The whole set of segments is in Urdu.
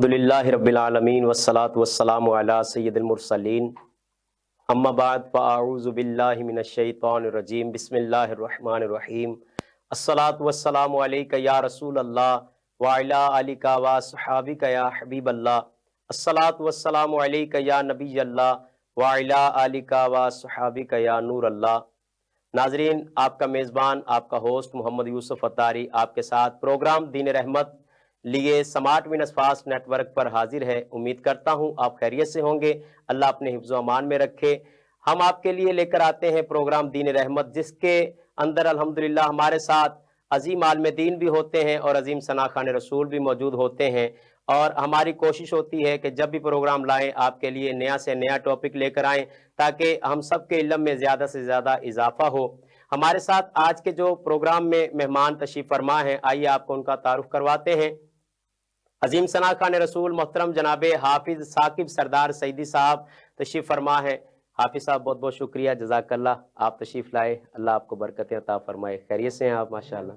الحمدللہ رب العالمین والصلاة والسلام علی سید المرسلین اما بعد فاعوذ باللہ من الشیطان الرجیم بسم اللہ الرحمن الرحیم الصلاة والسلام علیک یا رسول اللہ وعلی آلک وصحابک یا حبیب اللہ الصلاة والسلام علیک یا نبی اللہ وعلی آلک وصحابک یا نور اللہ۔ ناظرین، آپ کا میزبان، آپ کا ہوسٹ محمد یوسف اتاری آپ کے ساتھ پروگرام دین رحمت لیے smart ones fast network پر حاضر ہے۔ امید کرتا ہوں آپ خیریت سے ہوں گے، اللہ اپنے حفظ و امان میں رکھے۔ ہم آپ کے لیے لے کر آتے ہیں پروگرام دین رحمت، جس کے اندر الحمدللہ ہمارے ساتھ عظیم عالم دین بھی ہوتے ہیں اور عظیم ثناخوان رسول بھی موجود ہوتے ہیں، اور ہماری کوشش ہوتی ہے کہ جب بھی پروگرام لائیں آپ کے لیے نیا سے نیا ٹاپک لے کر آئیں تاکہ ہم سب کے علم میں زیادہ سے زیادہ اضافہ ہو۔ ہمارے ساتھ آج کے جو پروگرام میں مہمان تشریف فرما ہیں، آئیے آپ کو ان کا تعارف کرواتے ہیں۔ عظیم ثناخوان رسول محترم جناب حافظ ثاقب سردار سعیدی صاحب تشریف فرما ہے۔ حافظ صاحب بہت بہت شکریہ، جزاک اللہ، آپ تشریف لائے، اللہ آپ کو برکتیں عطا فرمائے۔ خیریت سے ہیں آپ؟ ماشاءاللہ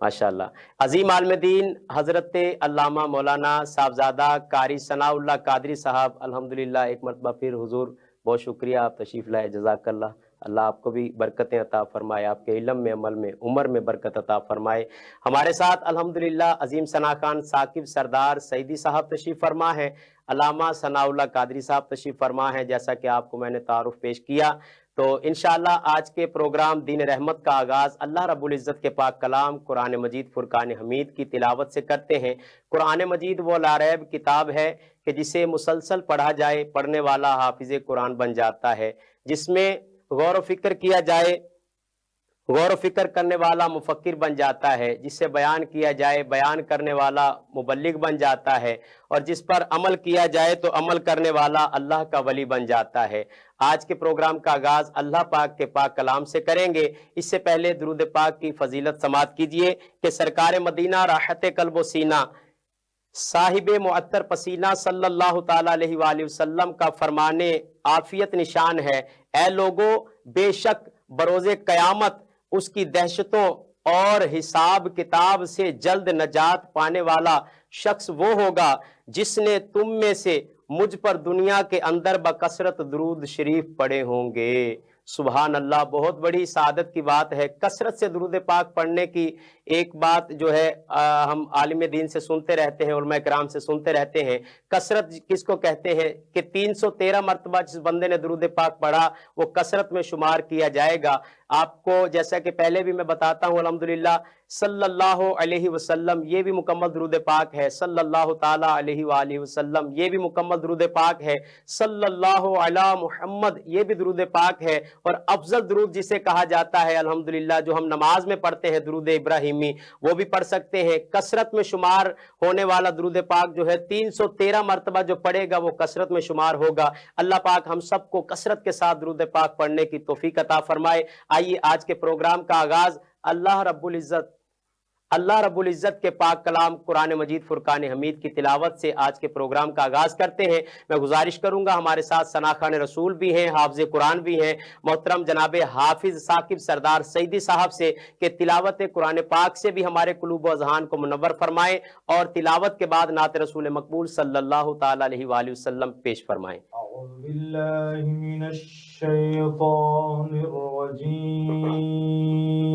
ماشاءاللہ۔ عظیم عالم دین حضرت علامہ مولانا صاحبزادہ قاری ثناء اللہ قادری صاحب، الحمدللہ ایک مرتبہ پھر حضور بہت شکریہ، آپ تشریف لائے، جزاک اللہ، اللہ آپ کو بھی برکتیں عطا فرمائے، آپ کے علم میں، عمل میں، عمر میں برکت عطا فرمائے۔ ہمارے ساتھ الحمدللہ عظیم ثناخوان ثاقب سردار سعیدی صاحب تشریف فرما ہے، علامہ ثناء اللہ قادری صاحب تشریف فرما ہے، جیسا کہ آپ کو میں نے تعارف پیش کیا۔ تو انشاءاللہ آج کے پروگرام دین رحمت کا آغاز اللہ رب العزت کے پاک کلام قرآن مجید فرقان حمید کی تلاوت سے کرتے ہیں۔ قرآن مجید وہ لاریب کتاب ہے کہ جسے مسلسل پڑھا جائے پڑھنے والا حافظ قرآن بن جاتا ہے، جس میں غور و فکر کیا جائے غور و فکر کرنے والا مفکر بن جاتا ہے، جس سے بیان کیا جائے بیان کرنے والا مبلغ بن جاتا ہے، اور جس پر عمل کیا جائے تو عمل کرنے والا اللہ کا ولی بن جاتا ہے۔ آج کے پروگرام کا آغاز اللہ پاک کے پاک کلام سے کریں گے۔ اس سے پہلے درود پاک کی فضیلت سماعت کیجئے کہ سرکار مدینہ راحت قلب و سینہ صاحب معطر پسینہ صلی اللہ تعالیٰ علیہ وآلہ وسلم کا فرمانے عافیت نشان ہے، اے لوگو بے شک بروز قیامت اس کی دہشتوں اور حساب کتاب سے جلد نجات پانے والا شخص وہ ہوگا جس نے تم میں سے مجھ پر دنیا کے اندر بکثرت درود شریف پڑھے ہوں گے۔ سبحان اللہ، بہت بڑی سعادت کی بات ہے۔ کثرت سے درود پاک پڑھنے کی ایک بات جو ہے ہم عالم دین سے سنتے رہتے ہیں، علماء کرام سے سنتے رہتے ہیں۔ کثرت کس کو کہتے ہیں کہ 313 مرتبہ جس بندے نے درود پاک پڑھا وہ کثرت میں شمار کیا جائے گا۔ آپ کو جیسا کہ پہلے بھی میں بتاتا ہوں الحمدللہ صلی اللہ علیہ وسلم یہ بھی مکمل درود پاک ہے، صلی اللہ تعالیٰ علیہ وآلہ وسلم یہ بھی مکمل درود پاک ہے، صلی اللہ علی محمد یہ بھی درود پاک ہے، اور افضل درود جسے کہا جاتا ہے الحمدللہ جو ہم نماز میں پڑھتے ہیں درود ابراہیمی، وہ بھی پڑھ سکتے ہیں۔ کثرت میں شمار ہونے والا درود پاک جو ہے 313 مرتبہ جو پڑھے گا وہ کثرت میں شمار ہوگا۔ اللہ پاک ہم سب کو کثرت کے ساتھ درود پاک پڑھنے کی توفیق عطا فرمائے۔ آئیے آج کے پروگرام کا آغاز اللہ رب العزت کے پاک کلام قرآن مجید فرقان حمید کی تلاوت سے آج کے پروگرام کا آغاز کرتے ہیں۔ میں گزارش کروں گا ہمارے ساتھ ثناخوان رسول بھی ہیں، حافظ قرآن بھی ہیں، محترم جناب حافظ ثاقب سردار سعیدی صاحب سے کہ تلاوت قرآن پاک سے بھی ہمارے قلوب و اذہان کو منور فرمائیں، اور تلاوت کے بعد نعت رسول مقبول صلی اللہ تعالیٰ علیہ وآلہ وسلم پیش فرمائیں۔ اعوذ باللہ من الشیطان الرجیم،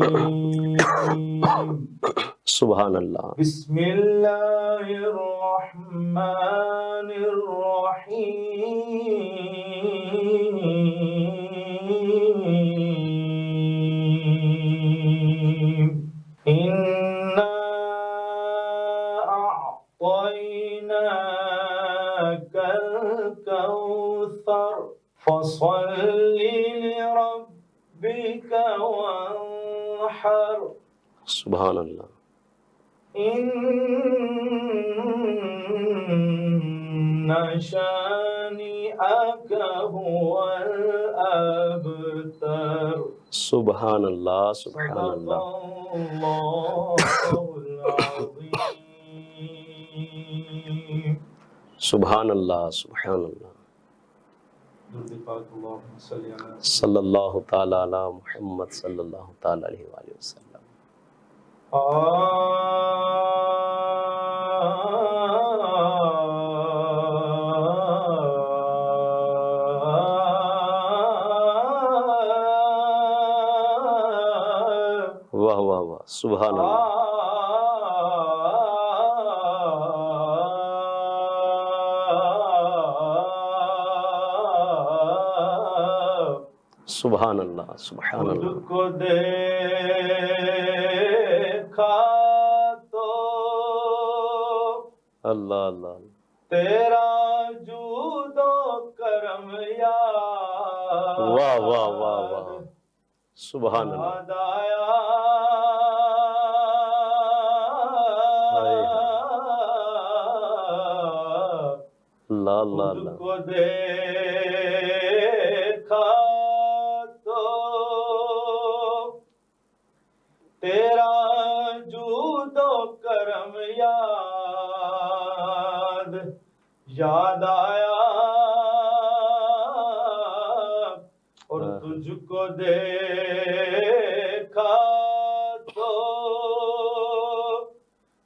سبحان اللہ۔ بسم اللہ الرحمن الرحیم، انا اعطیناک الکوثر فصل لربک وانحر، سبحان اللہ۔ ان شانئک هو الابتر، سبحان اللہ سبحان صدق اللہ۔ اللہ العظیم۔ سبحان اللہ سبحان اللہ۔ درود پاک اللہم صلی علی صلی اللہ تعالیٰ علی محمد صلی اللہ تعالیٰ علیہ وآلہ وسلم۔ واہ واہ واہ، سبحان اللہ، سبحان اللہ، سبحان خود اللہ، کو دیکھا تو اللہ اللہ، تیرا جود و کرم یاد واہ واہ واہ واہ، سبحان اللہ، یاد آیا ہائے ہائے، اللہ اللہ خود اللہ، کو دیکھا تو تیرا جود و کرم یاد آیا اور تجھ کو دیکھا تو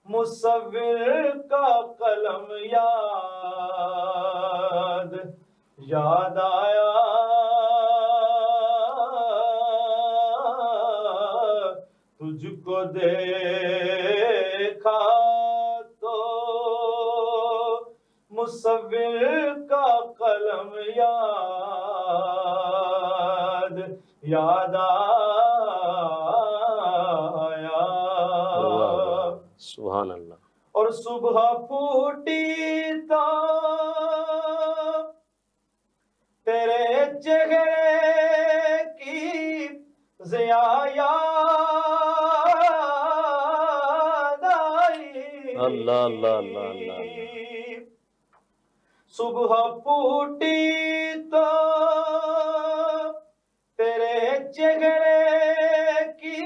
مصور کا قلم یاد آیا تجھ کو دیکھا تو مصور کا قلم یاد آیا سبحان اللہ، اور صبح پھوٹی تو تیرے چہرے کی ضیا یاد آئی اللہ اللہ اللہ اللہ، صبح پھوٹی تو تیرے چہرے کی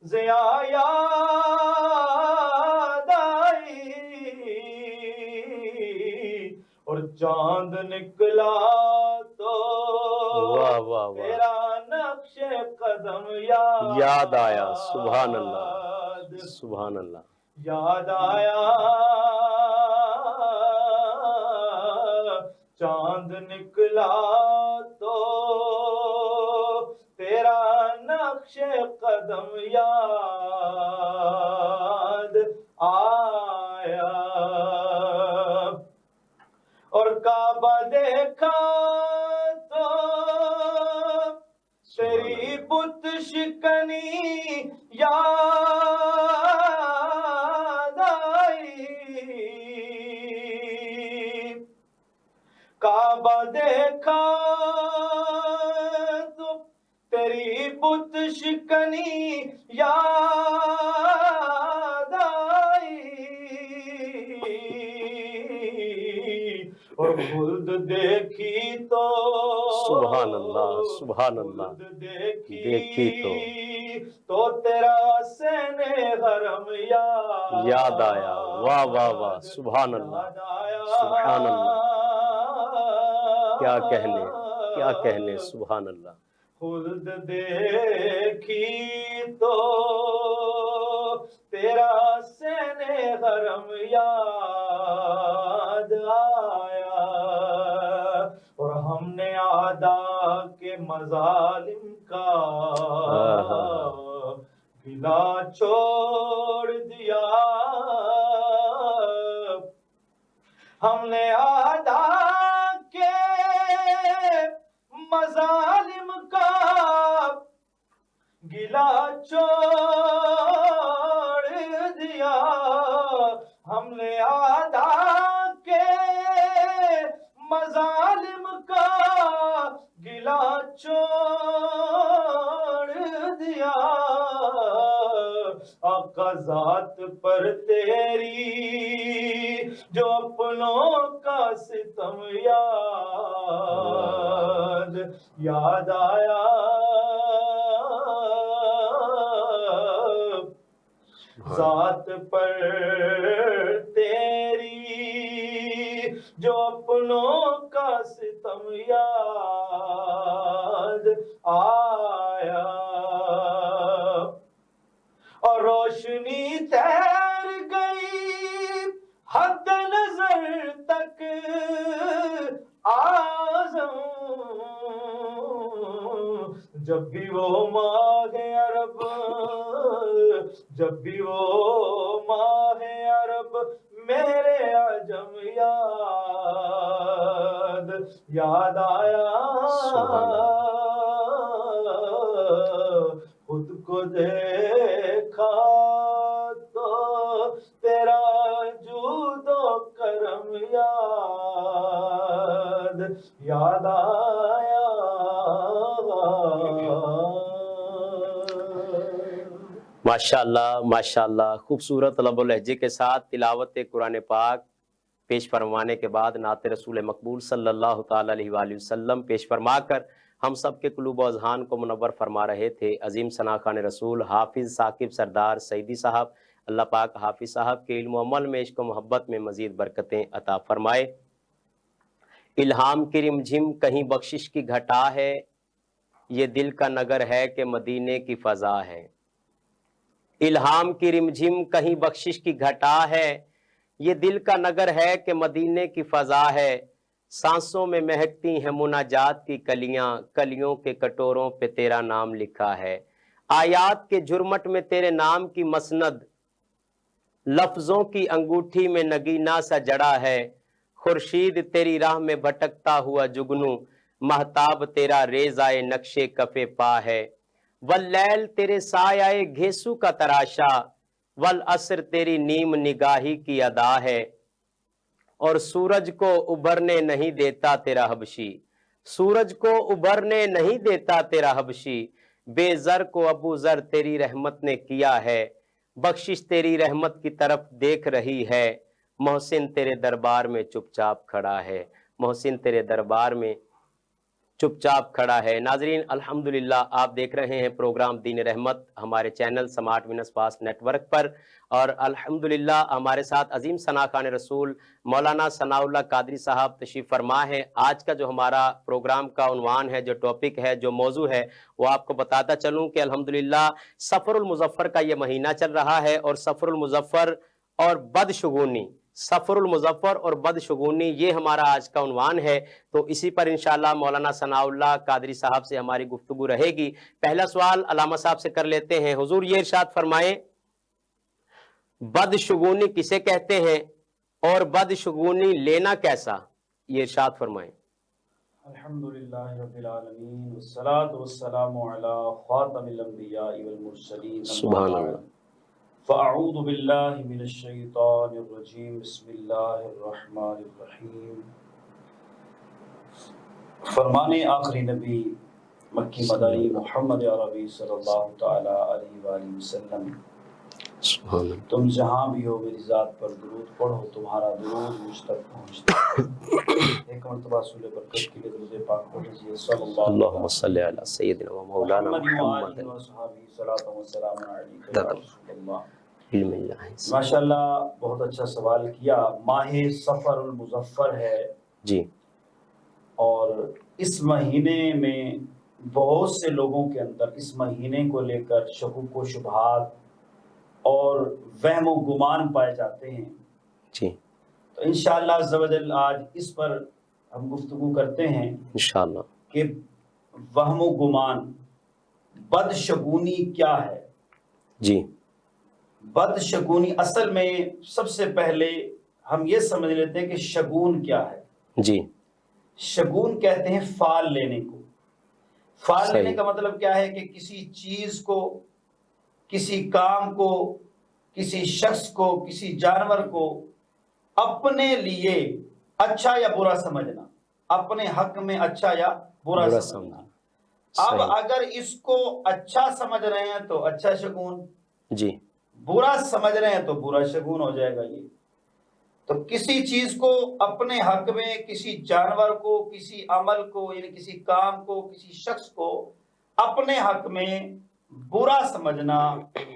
ضیا یاد آئی اور چاند نکلا تو واہ واہ واہ، تیرا نقش قدم یاد آیا، سبحان اللہ، سبحان اللہ، یاد آیا چاند نکلا تو تیرا نقش قدم یاد آیا اور کعبہ دیکھا تو تیری بت شکنی یاد آئی کعبہ دیکھا تو تیری بت شکنی یاد آئی اور خلد دیکھی تو سبحان اللہ، سبحان اللہ، خلد دیکھی تو تیرا سین حرم یاد آیا، واہ واہ واہ، سبحان اللہ، سبحان اللہ، کیا کہنے، کیا کہنے، سبحان اللہ، خلد دیکھی تو تیرا سین حرم یاد آیا اور ہم نے اعداء کے مظالم کا گلا چھوڑ دیا ہم نے اعداء کے مظالم کا گلا چھوڑ دیا ہم نے اعداء کے مظالم کا گلا چھوڑ دیا آقا ذات پر تیری جو اپنوں کا ستم یاد آیا ذات پر تیری جو اپنوں کا ستم یاد آیا اور روشنی تیر گئی حد نظر تک اعظم جب بھی بھی وہ ماہ عرب، جب بھی وہ ماہ عرب میرے عجم یاد آیا، خود کو دیکھا تو تیرا جود و کرم یاد آیا۔ ماشاءاللہ ماشاءاللہ، خوبصورت لب و لہجے کے ساتھ تلاوت قرآن پاک پیش فرمانے کے بعد نعت رسول مقبول صلی اللہ تعالی علیہ وآلہ وسلم پیش فرما کر ہم سب کے قلوب و اذہان کو منور فرما رہے تھے عظیم ثنا خوان رسول حافظ ثاقب سردار سعیدی صاحب۔ اللہ پاک حافظ صاحب کے علم و عمل میں، عشق و محبت میں مزید برکتیں عطا فرمائے۔ الہام کی رمجھم کہیں بخشش کی گھٹا ہے، یہ دل کا نگر ہے کہ مدینے کی فضا ہے۔ الہام کی رمجھم کہیں بخشش کی گھٹا ہے، یہ دل کا نگر ہے کہ مدینے کی فضا ہے۔ سانسوں میں مہکتی ہیں مناجات کی کلیاں، کلیوں کے کٹوروں پہ تیرا نام لکھا ہے۔ آیات کے جھرمٹ میں تیرے نام کی مسند، لفظوں کی انگوٹھی میں نگینہ سا جڑا ہے۔ خورشید تیری راہ میں بھٹکتا ہوا جگنو، مہتاب تیرا ریزائے نقش کف پا ہے۔ واللیل تیرے سایہ گھیسو کا تراشا، والعصر تیری نیم نگاہی کی ادا ہے۔ اور سورج کو ابھرنے نہیں دیتا تیرا حبشی، سورج کو ابھرنے نہیں دیتا تیرا حبشی۔ بے زر کو ابو ذر تیری رحمت نے کیا ہے، بخشش تیری رحمت کی طرف دیکھ رہی ہے۔ محسن تیرے دربار میں چپ چاپ کھڑا ہے، محسن تیرے دربار میں چپ چاپ کھڑا ہے۔ ناظرین الحمدللہ آپ دیکھ رہے ہیں پروگرام دین رحمت ہمارے channel smart ones fast network پر، اور الحمدللہ ہمارے ساتھ عظیم ثنا خوان رسول مولانا ثناء اللہ قادری صاحب تشریف فرما ہے۔ آج کا جو ہمارا پروگرام کا عنوان ہے، جو ٹاپک ہے، جو موضوع ہے، وہ آپ کو بتاتا چلوں کہ الحمدللہ سفر المظفر کا یہ مہینہ چل رہا ہے، اور سفر المظفر اور بدشگونی، سفر المظفر اور بدشگونی، یہ ہمارا آج کا عنوان ہے۔ تو اسی پر انشاءاللہ مولانا ثناء اللہ قادری صاحب سے ہماری گفتگو رہے گی۔ پہلا سوال علامہ صاحب سے کر لیتے ہیں۔ حضور یہ ارشاد فرمائیں بدشگونی کسے کہتے ہیں اور بدشگونی لینا کیسا؟ یہ ارشاد فرمائیں۔ الحمدللہ رب العالمین، والصلاة والسلام علی خاتم الانبیاء والمرسلین، سبحان اللہ۔ فاعوذ باللہ من الشیطان الرجیم، بسم اللہ الرحمن الرحیم۔ فرمان آخری نبی مکی مدنی محمد عربی صلی اللہ تعالی علیہ وآلہ وسلم، سبحان اللہ۔ تم جہاں بھی ہو میری ذات پر درود پڑھو، تمہارا درود مجھ تک پہنچتا ہے۔ ایک مرتبہ سورہ برکت کے لیے درود پاک پڑھیے، صلی اللہم صلی علی سیدنا و مولانا محمد۔ ماشاءاللہ بہت اچھا سوال کیا۔ ماہ سفر المظفر ہے جی، اور اس مہینے میں بہت سے لوگوں کے اندر اس مہینے کو لے کر شکوک و شبہات اور وہم و گمان پائے جاتے ہیں۔ جی تو انشاءاللہ عز و جل آج اس پر ہم گفتگو کرتے ہیں انشاءاللہ کہ وہم و گمان، بدشگونی کیا ہے۔ جی بدشگونی اصل میں سب سے پہلے ہم یہ سمجھ لیتے ہیں کہ شگون کیا ہے۔ جی شگون کہتے ہیں فال لینے کو۔ فال صحیح۔ لینے کا مطلب کیا ہے کہ کسی چیز کو، کسی کام کو، کسی شخص کو، کسی جانور کو اپنے لیے اچھا یا برا سمجھنا، اپنے حق میں اچھا یا برا سمجھنا۔ اب صحیح۔ اگر اس کو اچھا سمجھ رہے ہیں تو اچھا شگون، جی برا سمجھ رہے ہیں تو برا شگون ہو جائے گا۔ یہ تو کسی چیز کو اپنے حق میں، کسی جانور کو، کسی عمل کو، یعنی کسی کام کو، کسی شخص کو اپنے حق میں برا سمجھنا،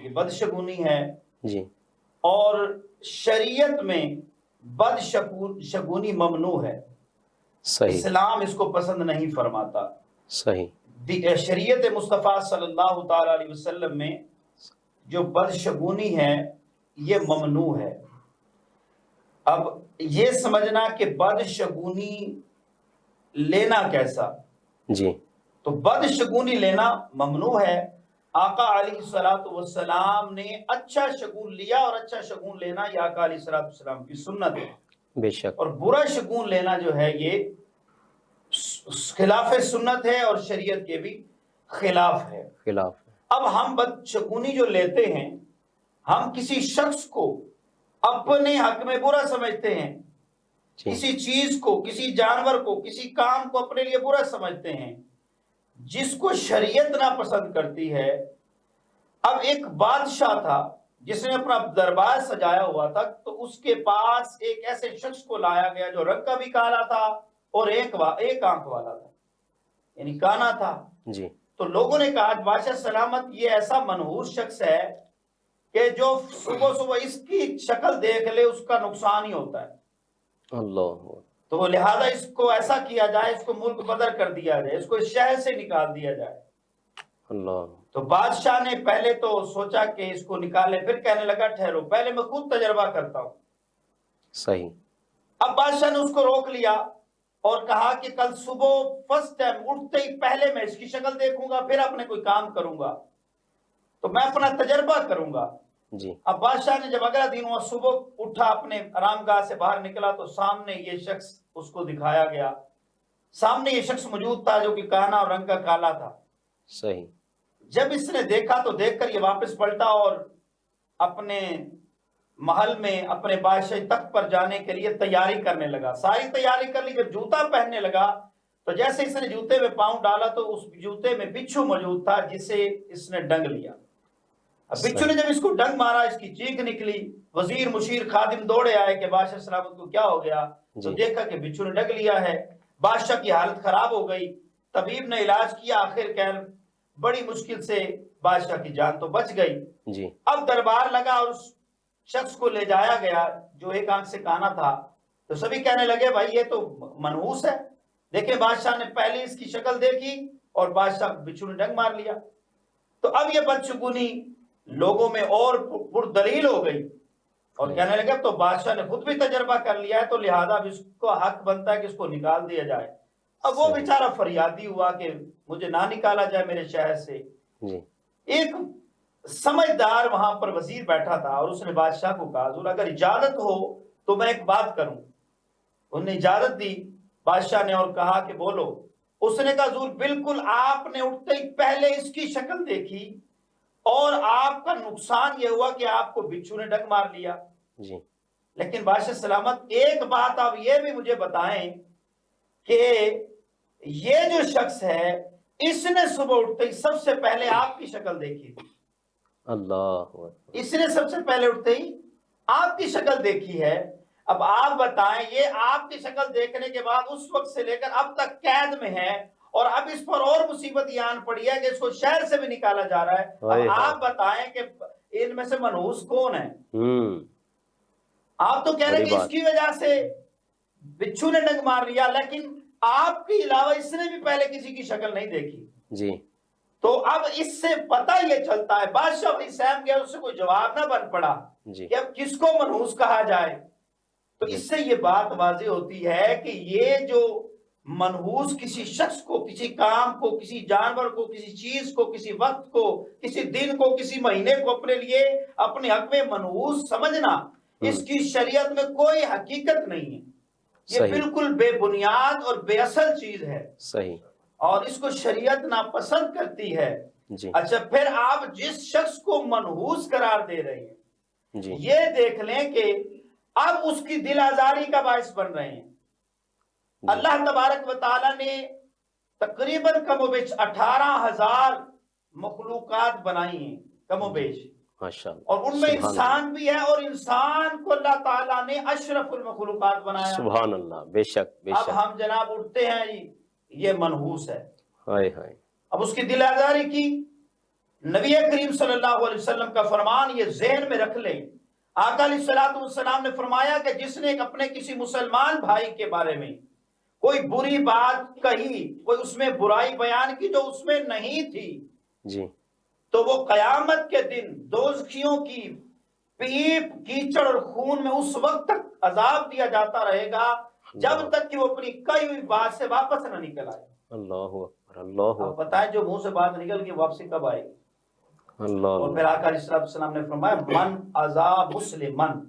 یہ بدشگونی ہے۔ جی اور شریعت میں بدشگونی ممنوع ہے، صحیح اسلام اس کو پسند نہیں فرماتا۔ صحیح۔ شریعت مصطفیٰ صلی اللہ تعالی علیہ وسلم میں جو بدشگونی ہے یہ ممنوع ہے۔ اب یہ سمجھنا کہ بدشگونی لینا کیسا، جی تو بدشگونی لینا ممنوع ہے. آقا علیہ السلام نے اچھا شگون لیا، اور اچھا شگون لینا یہ آقا علیہ السلام کی سنت ہے. بے شک. اور برا شگون لینا جو ہے یہ خلاف سنت ہے اور شریعت کے بھی خلاف ہے. خلاف. اب ہم بدشگونی جو لیتے ہیں، ہم کسی شخص کو اپنے حق میں برا سمجھتے ہیں، جی. کسی چیز کو، کسی جانور کو، کسی کام کو اپنے لیے برا سمجھتے ہیں جس کو شریعت ناپسند کرتی ہے. اب ایک بادشاہ تھا جس نے اپنا دربار سجایا ہوا تھا، تو اس کے پاس ایک ایسے شخص کو لایا گیا جو رنگ کا بھی کالا تھا اور ایک آنکھ والا تھا، یعنی کانا تھا. جی. تو لوگوں نے کہا بادشاہ سلامت یہ ایسا منحوس شخص ہے کہ جو صبح صبح اس کی شکل دیکھ لے اس کا نقصان ہی ہوتا ہے. اللہ. تو لہذا اس کو ایسا کیا جائے، اس کو ملک بدر کر دیا جائے، اس کو اس شہر سے نکال دیا جائے. اللہ. تو بادشاہ نے پہلے تو سوچا کہ اس کو نکالے، پھر کہنے لگا ٹھہرو پہلے میں خود تجربہ کرتا ہوں. صحیح. اب بادشاہ نے اس کو روک لیا اور کہا کہ کل صبح فرسٹ ٹائم اٹھتے ہی پہلے میں اس کی شکل دیکھوں گا، پھر اپنے کوئی کام کروں گا، تو میں اپنا تجربہ کروں گا. جی. اب بادشاہ نے جب اگلا دن ہوا، صبح اٹھا، اپنے آرام گاہ سے باہر نکلا تو سامنے یہ شخص اس کو دکھایا گیا. سامنے یہ شخص موجود تھا جو کہ کانا اور رنگ کا کالا تھا. صحیح. جب اس نے دیکھا تو دیکھ کر یہ واپس پلٹا اور اپنے محل میں اپنے بادشاہی تخت پر جانے کے لیے تیاری کرنے لگا. ساری تیاری کر لی. جب جوتا پہننے لگا تو جیسے اس نے جوتے میں پاؤں ڈالا تو اس جوتے میں بچھو موجود تھا جسے اس نے ڈنگ لیا. اب بچھو نے جب اس کو ڈنگ مارا، اس کی چیخ نکلی. وزیر، مشیر، خادم دوڑے آئے کہ بادشاہ سلامت کو کیا ہو گیا. تو دیکھا کہ بچھو نے ڈنگ لیا ہے. بادشاہ کی حالت خراب ہو گئی. طبیب نے علاج کیا، آخر کار بڑی مشکل سے بادشاہ کی جان تو بچ گئی. جی. اب دربار لگا اور اس شخص کو لے جایا گیا جو ایک آنکھ سے کانا تھا. تو سبھی کہنے لگے بھائی یہ تو منحوس ہے. دیکھیں بادشاہ نے پہلے اس کی شکل دیکھی اور بادشاہ بچھو نے ڈنگ مار لیا. تو اب یہ بدشگونی لوگوں میں اور پردلیل ہو گئی اور کہنے لگے تو بادشاہ نے خود بھی تجربہ کر لیا ہے تو لہذا اب اس کو حق بنتا ہے کہ اس کو نکال دیا جائے. اب وہ بیچارہ فریادی ہوا کہ مجھے نہ نکالا جائے میرے شہر سے. ایک سمجھدار وہاں پر وزیر بیٹھا تھا اور اس نے بادشاہ کو کہا حضور اگر اجازت ہو تو میں ایک بات کروں. انہوں نے اجازت دی بادشاہ نے اور کہا کہ بولو. اس نے کہا حضور بالکل آپ نے اٹھتے ہی پہلے اس کی شکل دیکھی اور آپ کا نقصان یہ ہوا کہ آپ کو بچھو نے ڈنگ مار لیا. جی. لیکن بادشاہ سلامت ایک بات آپ یہ بھی مجھے بتائیں کہ یہ جو شخص ہے اس نے صبح اٹھتے ہی سب سے پہلے آپ کی شکل دیکھی تھی. اللہ. اس نے سب سے پہلے اٹھتے ہی آپ کی شکل دیکھی ہے. اب آپ بتائیں یہ آپ کی شکل دیکھنے کے بعد اس وقت سے لے کر اب تک قید میں ہے اور اب اس پر اور مصیبت یہ آن پڑی ہے کہ اس کو شہر سے بھی نکالا جا رہا ہے. اب آپ بتائیں کہ ان میں سے منحوس کون ہے؟ آپ تو کہہ رہے کہ اس کی وجہ سے بچھو نے ڈنگ مار لیا، لیکن آپ کے علاوہ اس نے بھی پہلے کسی کی شکل نہیں دیکھی. جی. تو اب اس سے پتہ یہ چلتا ہے بادشاہ اپنی سہم گیا، اس سے کوئی جواب نہ بن پڑا کہ اب کس کو منحوس کہا جائے. تو اس سے یہ بات واضح ہوتی ہے کہ یہ جو منحوس کسی شخص کو، کسی کام کو، کسی جانور کو، کسی چیز کو، کسی وقت کو، کسی دن کو، کسی مہینے کو اپنے لیے اپنے حق میں منحوس سمجھنا، اس کی شریعت میں کوئی حقیقت نہیں ہے. یہ بالکل بے بنیاد اور بے اصل چیز ہے. صحیح. اور اس کو شریعت ناپسند کرتی ہے. جی. اچھا پھر آپ جس شخص کو منحوس قرار دے رہے ہیں جی. یہ دیکھ لیں کہ اب اس کی دل آزاری کا باعث بن رہے ہیں. اللہ تبارک و تعالیٰ نے تقریباً کم و بیش 18,000 مخلوقات بنائی ہیں کم و بیش، اور ان میں انسان بھی ہے اور انسان کو اللہ تعالیٰ نے اشرف المخلوقات بنایا. سبحان اللہ. بے شک بے شک. اب ہم جناب اٹھتے ہیں یہ منحوس ہے. ہائے ہائے. اب اس کی دل آزاری کی. نبی کریم صلی اللہ علیہ وسلم کا فرمان یہ ذہن میں رکھ لیں. آقا علیہ السلام نے فرمایا کہ جس نے اپنے کسی مسلمان بھائی کے بارے میں کوئی بری بات کہی، کوئی اس میں برائی بیان کی جو اس میں نہیں تھی، جی، تو وہ قیامت کے دن دوزخیوں کی پیپ، کیچڑ اور خون میں اس وقت تک عذاب دیا جاتا رہے گا جب تک کہ وہ اپنی کئی ہوئی بات سے واپس نہ نکل آئے. اللہ اکبر، اللہ اب بتائیں جو منہ سے بات نکل گئی واپسی کب آئے گی؟ اللہ اور پھر آقا علیہ السلام نے فرمایا من آذا مسلمن،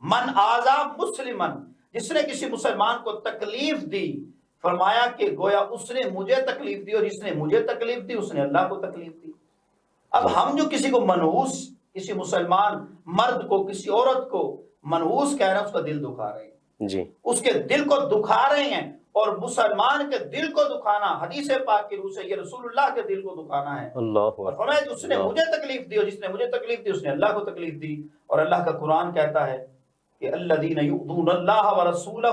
من آذا مسلمن، جس نے کسی مسلمان کو تکلیف دی، فرمایا کہ گویا اس نے مجھے تکلیف دی، اور جس نے مجھے تکلیف دی اس نے اللہ کو تکلیف دی۔ اب ہم جو کسی کو منحوس، کسی مسلمان مرد کو، کسی عورت کو منحوس کہہ رہے ہیں، اس کا دل دکھا رہے ہیں، جی اس کے دل کو دکھا رہے ہیں۔ اور مسلمان کے دل کو دکھانا حدیث پاک کی روح سے یہ رسول اللہ کے دل کو دکھانا ہے۔ اللہ اور فرمایا اس نے مجھے تکلیف دی، اور جس نے مجھے تکلیف دی اس نے اللہ کو تکلیف دی۔ اور اللہ کا قرآن کہتا ہے کہ الذین یؤذون اللہ ورسولہ،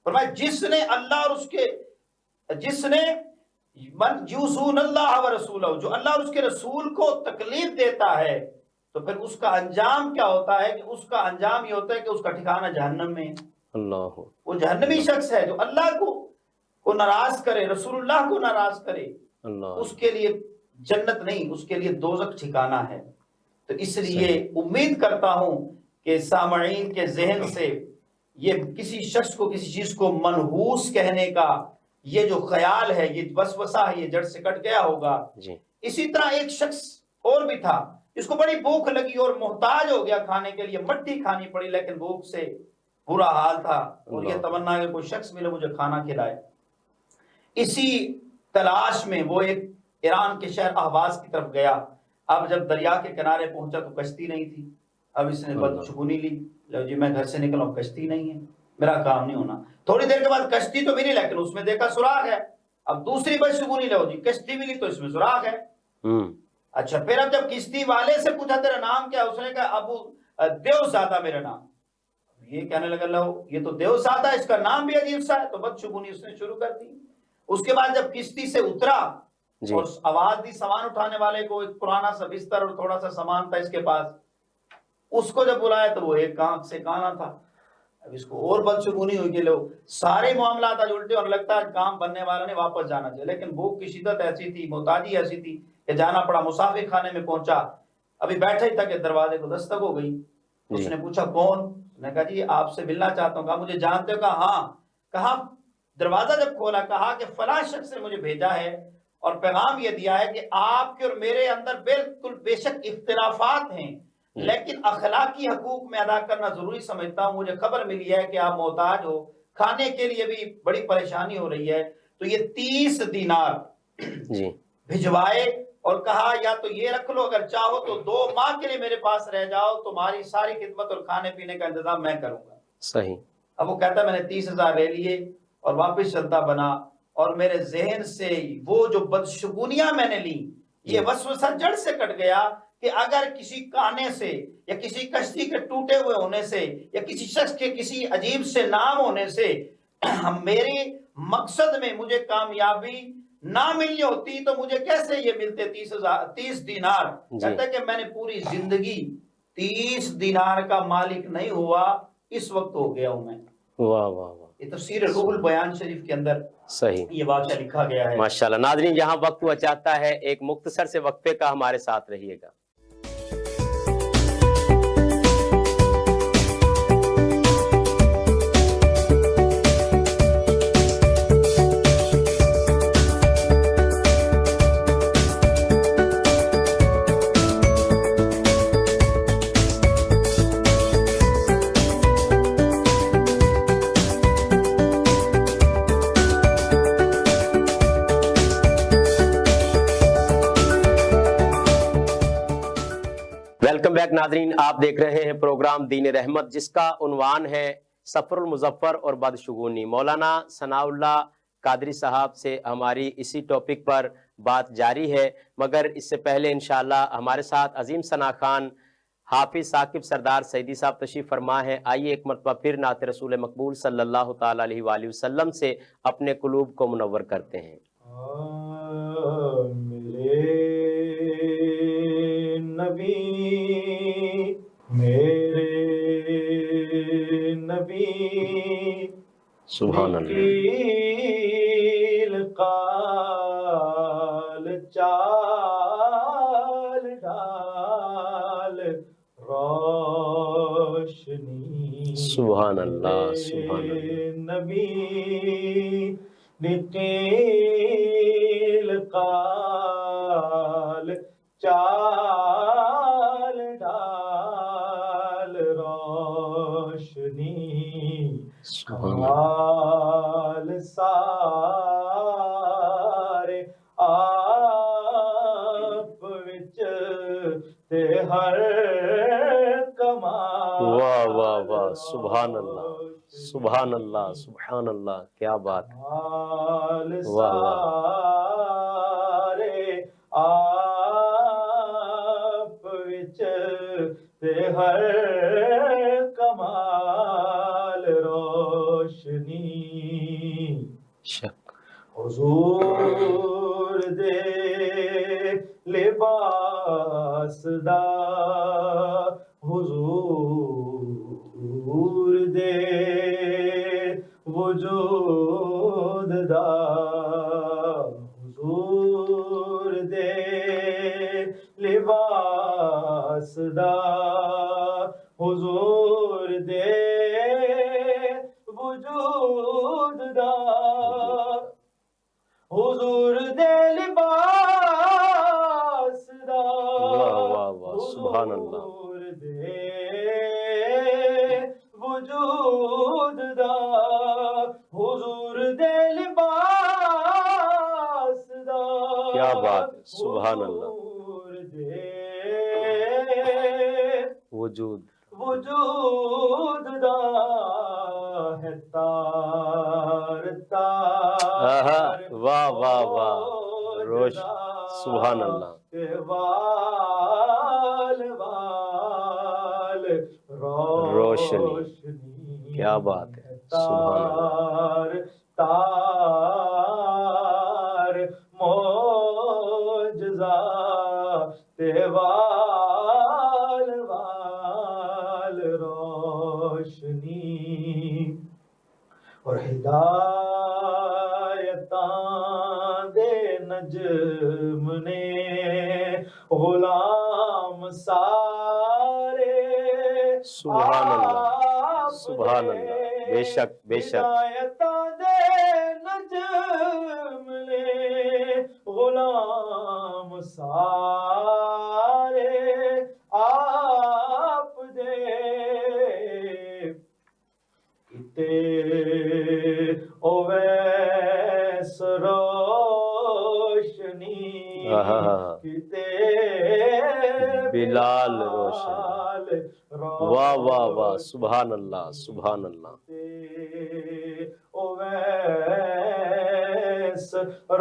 فرمایا جس نے اللہ اور اس کے، جس نے من یؤذون اللہ ورسولہ، جو اللہ اور اس کے رسول کو تکلیف دیتا ہے، تو پھر اس کا انجام کیا ہوتا ہے؟ کہ اس کا انجام یہ ہوتا ہے کہ اس کا ٹھکانہ جہنم میں ہے۔ اللہ وہ جہنمی شخص ہے جو اللہ کو ناراض کرے، رسول اللہ کو ناراض کرے، اللہ اس کے لیے جنت نہیں، اس کے لیے دوزخ ٹھکانہ ہے۔ تو اس لیے امید کرتا ہوں کہ سامعین کے ذہن سے یہ کسی شخص کو کسی چیز کو منحوس کہنے کا یہ جو خیال ہے، یہ وسوسہ ہے، یہ جڑ سے کٹ گیا ہوگا۔ جی اسی طرح ایک شخص اور بھی تھا جس کو بڑی بھوک لگی اور محتاج ہو گیا کھانے کے لیے، مٹی کھانی پڑی، لیکن بھوک سے برا حال تھا، اور یہ تمنا ہے کہ کوئی شخص ملے مجھے کھانا کھلائے۔ اسی تلاش میں وہ ایک ایران کے شہر اہواز کی طرف گیا۔ اب جب دریا کے کنارے پہنچا تو کشتی نہیں تھی۔ اب اس نے بدشگونی لی، لو جی میں گھر سے نکلا ہوں، کشتی نہیں ہے، میرا کام نہیں ہونا۔ تھوڑی دیر کے بعد کشتی تو ملی، لیکن اس میں دیکھا سراغ ہے۔ اب دوسری بدشگونی، لو جی کشتی ملی تو اس میں سراغ ہے۔ اچھا پھر اب جب کشتی والے سے پوچھا تیرا نام کیا، اس نے کہا ابو دیوزادہ میرا نام۔ یہ کہنے لگا لو یہ تو دیوزادہ، اس کا نام بھی عجیب سا ہے، تو بدشگونی اس نے شروع کر دی۔ اس کے بعد جب کشتی سے اترا اور آواز دی سامان اٹھانے والے کو، ایک پرانا سا بستر اور تھوڑا سا سامان تھا اس کے پاس، اس کو جب بلایا تو وہ ایک کان سے کانا تھا۔ اب اس کو اور بدشگونی ہوئی کہ لو سارے معاملات آج الٹے، اور لگتا ہے کام بننے والا نے واپس جانا چاہیے، لیکن بھوک کی شدت ایسی تھی، محتاجی ایسی تھی کہ جانا پڑا۔ مسافر خانے میں پہنچا، ابھی بیٹھا ہی تھا کہ دروازے کو دستک ہو گئی۔ اس نے پوچھا کون؟ میں نے کہا جی آپ سے ملنا چاہتا ہوں۔ کہا مجھے جانتے ہو؟ کہا ہاں۔ کہا دروازہ جب کھولا کہا کہ فلاں شخص نے مجھے بھیجا ہے اور پیغام یہ دیا ہے کہ آپ کے اور میرے اندر بالکل بے شک اختلافات ہیں، لیکن اخلاقی حقوق میں ادا کرنا ضروری سمجھتا ہوں۔ مجھے خبر ملی ہے کہ آپ محتاج ہو، کھانے کے لیے بھی بڑی پریشانی ہو رہی ہے، تو یہ 30 دینار بھجوائے اور کہا یا تو یہ رکھ لو، اگر چاہو تو 2 ماہ کے لیے میرے پاس رہ جاؤ، تمہاری ساری خدمت اور کھانے پینے کا انتظام میں کروں گا۔ صحیح۔ اب وہ کہتا ہے میں نے 30,000 لے لیے اور واپس چلتا بنا، اور میرے ذہن سے وہ جو بدشگونیاں میں نے لی، یہ وسوسہ جڑ سے کٹ گیا کہ اگر کسی کانے سے یا کسی کشتی کے ٹوٹے ہوئے ہونے سے یا کسی شخص کے کسی عجیب سے نام ہونے سے میری مقصد میں مجھے کامیابی نہ ملی ہوتی تو مجھے کیسے یہ ملتے 30 دینار۔ کہتا ہے کہ میں نے پوری زندگی 30 دینار کا مالک نہیں ہوا، اس وقت ہو گیا ہوں میں۔ واہ واہ واہ، یہ تفسیر روح البیان شریف کے اندر صحیح یہ واقعہ لکھا گیا ہے۔ ماشاءاللہ۔ ناظرین یہاں وقت ہوا چاہتا ہے ایک مختصر سے وقفے کا، ہمارے ساتھ رہیے گا۔ ویلکم بیک ناظرین، آپ دیکھ رہے ہیں پروگرام دین رحمت، جس کا عنوان ہے سفر المظفر اور بدشگونی۔ مولانا ثناء اللہ قادری صاحب سے ہماری اسی ٹاپک پر بات جاری ہے، مگر اس سے پہلے انشاءاللہ ہمارے ساتھ عظیم ثنا خان حافظ ثاقب سردار سعیدی صاحب تشریف فرما ہے۔ آئیے ایک مرتبہ پھر نعت رسول مقبول صلی اللہ تعالی علیہ وآلہ وسلم سے اپنے قلوب کو منور کرتے ہیں۔ میرے نبی سبحان اللہ، قال چال ڈال روشنی، سبحان اللہ، سبحان اللہ، نبی نقیل ڈال روشنی سبحان اللہ کمال سارے آپ وچ تے ہر کمال واہ واہ واہ سبحان اللہ سبحان اللہ سبحان اللہ کیا بات ہے کمال واہ واہ سارے آپ وچ تے ہر کمال روشنی شک حضور دے لباس دا حضور دے وجود دا حضور دے لباس دا حضور دے وجود دا حضور دے لباس دا واہ واہ واہ سبحان اللہ حضور دے وجود دا حضور دے لباس دا کیا بات ہے سبحان اللہ حضور دے وجود وجود دا ہے تار آہا تار واہ واہ واہ روش سبحان اللہ وال وال روشنی کیا بات ہے سبحان اللہ تار تار معجزہ تے وال وال روشنی اور ہدایتاں دے نجم نے غلام سارے سبحان اللہ آپ سبحان اللہ بے شک بے شک ہدایتاں دے نجم نے غلام سارے آپ دے کتے اویس روشنی کتے بلال روشنی واہ واہ واہ سبحان اللہ سبحان اللہ اویس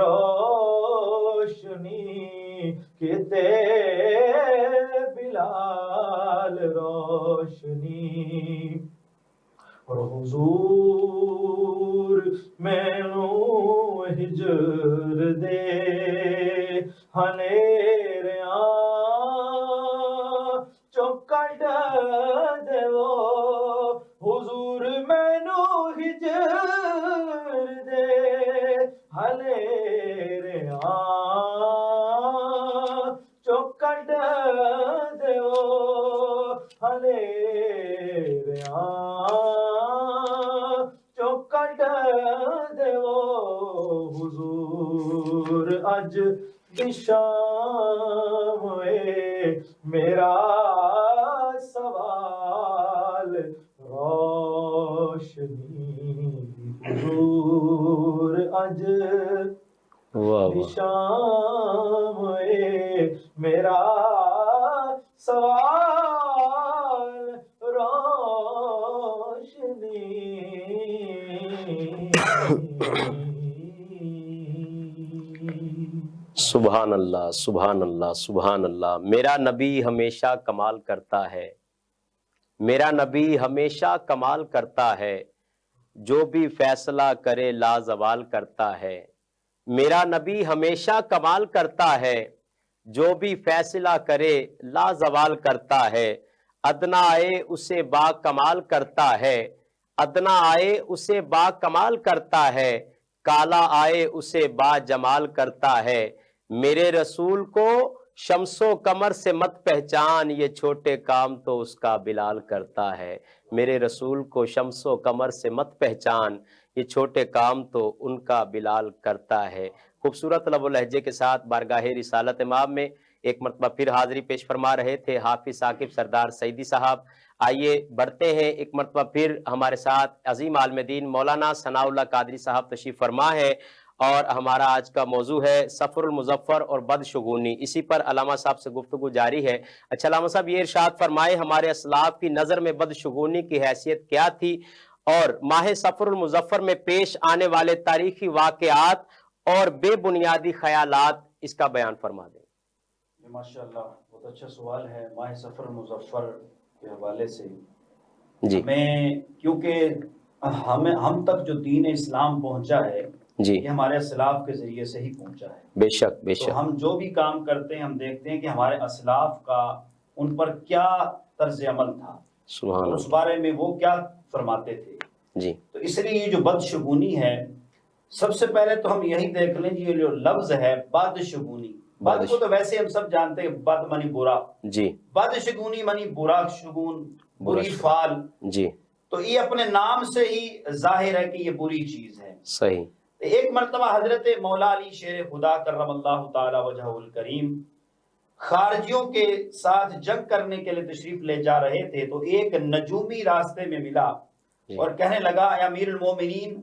روشنی کتے بلال روشنی اور حضور مینوں ہجر دے ہنیریاں چوں کڈ دیو حضور مینوں ہجر دے ہنیریاں چوں کڈ دیو ہنیریاں کٹ دیو حضور اج شام میرا سوال روشنی حضور اج شام میرا سوال روشنی سبحان اللہ سبحان اللہ سبحان اللہ میرا نبی ہمیشہ کمال کرتا ہے میرا نبی ہمیشہ کمال کرتا ہے جو بھی فیصلہ کرے لازوال کرتا ہے میرا نبی ہمیشہ کمال کرتا ہے جو بھی فیصلہ کرے لازوال کرتا ہے ادنا آئے اسے با کمال کرتا ہے ادنا آئے اسے با کمال کرتا ہے کالا آئے اسے با جمال کرتا ہے میرے رسول کو شمس و قمر سے مت پہچان یہ چھوٹے کام تو اس کا بلال کرتا ہے میرے رسول کو شمس و قمر سے مت پہچان یہ چھوٹے کام تو ان کا بلال کرتا ہے خوبصورت لب و لہجے کے ساتھ بارگاہ رسالت امام میں ایک مرتبہ پھر حاضری پیش فرما رہے تھے حافظ ثاقب سردار سعیدی صاحب۔ آئیے بڑھتے ہیں، ایک مرتبہ پھر ہمارے ساتھ عظیم عالم دین مولانا ثناء اللہ قادری صاحب تشریف فرما ہے، اور ہمارا آج کا موضوع ہے سفر المظفر اور بدشگونی، اسی پر علامہ صاحب سے گفتگو جاری ہے۔ اچھا علامہ صاحب، یہ ارشاد فرمائے ہمارے اسلاف کی نظر میں بدشگونی کی حیثیت کیا تھی، اور ماہ سفر المظفر میں پیش آنے والے تاریخی واقعات اور بے بنیادی خیالات اس کا بیان فرما دیں۔ ماشاءاللہ، بہت اچھا سوال ہے ماہ سفر المظفر کے حوالے سے۔ جی ہمیں کیونکہ ہم تک جو دین اسلام پہنچا ہے جی، یہ ہمارے اسلاف کے ذریعے سے ہی پہنچا ہے۔ بے شک بے تو شک، ہم جو بھی کام کرتے ہیں ہم دیکھتے ہیں کہ ہمارے اسلاف کا ان پر کیا طرز عمل تھا، سبحان اور اس اللہ، بارے میں وہ کیا فرماتے تھے۔ جی تو اس لیے یہ جو بدشگونی ہے، سب سے پہلے تو ہم یہی دیکھ لیں یہ جو لفظ ہے بدشگونی، بد کو تو ویسے ہم سب جانتے ہیں، بد منی برا، جی بدشگونی منی برا شگون، برا بری شگون، فال۔ جی تو یہ اپنے نام سے ہی ظاہر ہے کہ یہ بری چیز ہے۔ صحیح، ایک مرتبہ حضرت مولا علی شیر خدا کرم اللہ تعالی وجہہ الکریم خارجیوں کے ساتھ جنگ کرنے کے لیے تشریف لے جا رہے تھے، تو ایک نجومی راستے میں ملا اور کہنے لگا اے امیر المومنین،